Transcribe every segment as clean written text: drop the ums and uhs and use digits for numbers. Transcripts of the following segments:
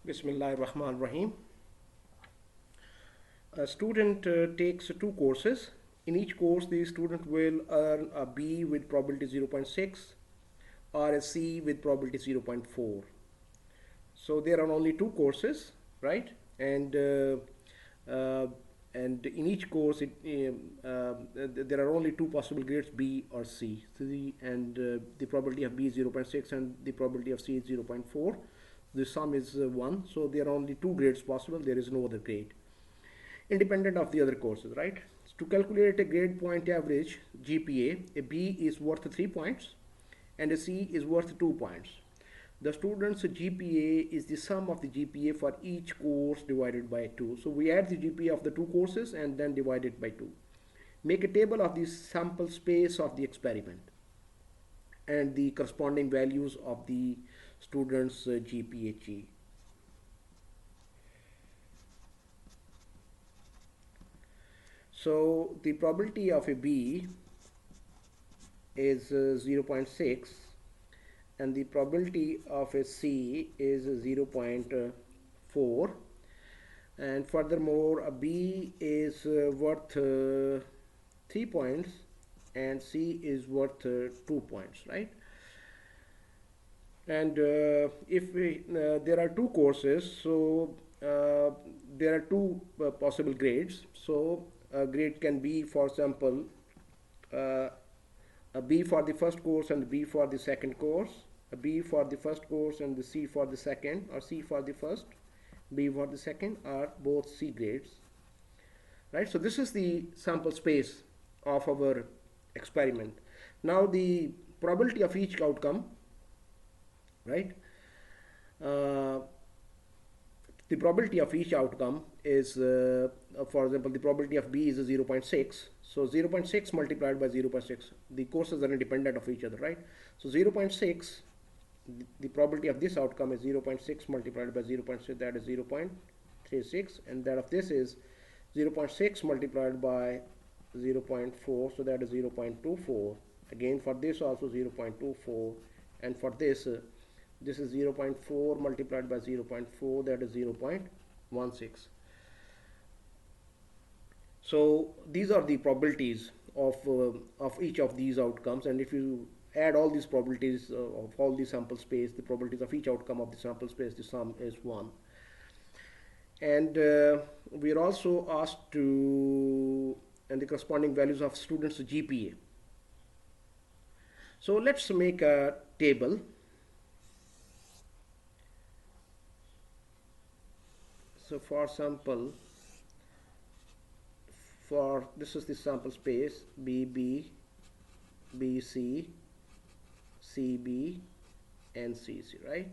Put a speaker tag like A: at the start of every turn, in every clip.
A: Bismillahirrahmanirrahim. A student takes two courses. In each course, the student will earn a B with probability 0.6 or a C with probability 0.4. So there are only two courses, right? Uh, and in each course, there are only two possible grades, B or C. So the probability of B is 0.6 and the probability of C is 0.4. The sum is 1. So there are only two grades possible. There is no other grade independent of the other courses, right? To calculate a grade point average GPA, a B is worth 3 points and a C is worth 2 points. The student's GPA is the sum of the GPA for each course divided by 2. So we add the GPA of the two courses and then divide it by 2. Make a table of the sample space of the experiment and the corresponding values of the student's GPA G. So the probability of a B is 0.6 and the probability of a C is 0.4, and furthermore a B is worth 3 points and C is worth 2 points, right? And if there are two courses, so there are two possible grades. So a grade can be, for example, a B for the first course and a B for the second course, a B for the first course and the C for the second, or C for the first, B for the second, are both C grades, right? So this is the sample space of our experiment. Now the probability of each outcome, right? The probability of each outcome is, for example, the probability of B is 0.6. So 0.6 multiplied by 0.6. The courses are independent of each other, right? So 0.6, the probability of this outcome is 0.6 multiplied by 0.6, that is 0.36, and that of this is 0.6 multiplied by 0.4, so that is 0.24. Again, for this also 0.24, and for this is 0.4 multiplied by 0.4, that is 0.16. So these are the probabilities of each of these outcomes, and if you add all these probabilities of all the sample space, the probabilities of each outcome of the sample space, the sum is 1. And we are also asked to, and the corresponding values of students' GPA. So let's make a table. So for sample, this is the sample space BB, BC, CB, and CC, right?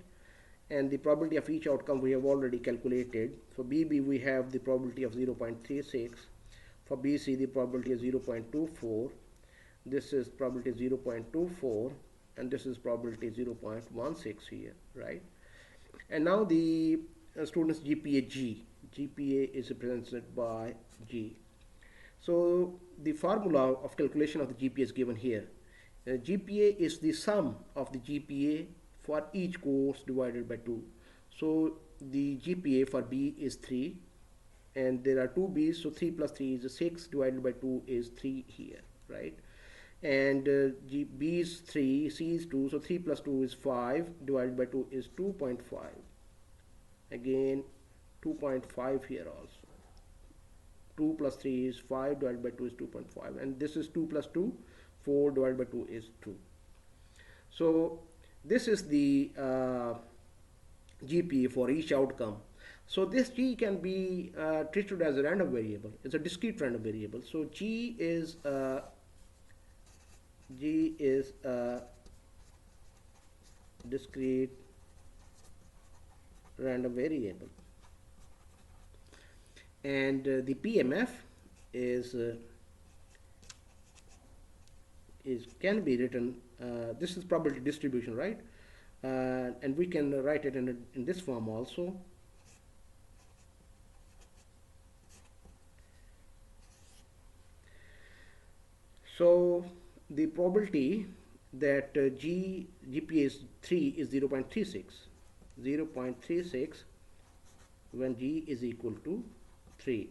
A: And the probability of each outcome we have already calculated. For BB we have the probability of 0.36. For BC the probability is 0.24. This is probability 0.24, and this is probability 0.16 here, right? And now the student's GPA G. GPA is represented by G. So the formula of calculation of the GPA is given here. GPA is the sum of the GPA for each course divided by 2. So the GPA for B is 3, and there are two B's, so 3 plus 3 is 6, divided by 2 is 3 here, right? And B is 3, C is 2, so 3 plus 2 is 5, divided by 2 is 2.5. Again 2.5 here also. 2 plus 3 is 5, divided by 2 is 2.5, and this is 2 plus 2, 4 divided by 2 is 2. So this is the GPA for each outcome. So this G can be treated as a random variable. It's a discrete random variable. So G is a discrete random variable, and the PMF is can be written, this is probability distribution, right? And we can write it in this form also. So the probability that GPA is 3 is 0.36. when G is equal to 3.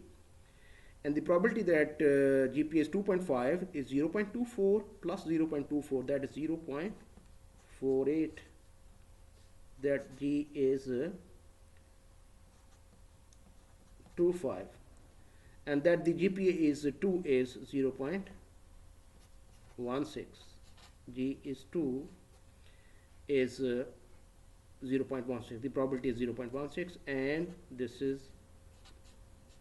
A: And the probability that GPA is 2.5 is 0.24 plus 0.24, that is 0.48, that G is 25, and that the GPA is 2 is 0.16. G is 2 is 0.16. The probability is 0.16, and this is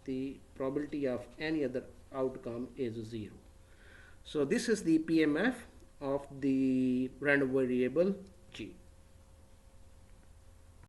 A: the probability of any other outcome is 0. So this is the PMF of the random variable G.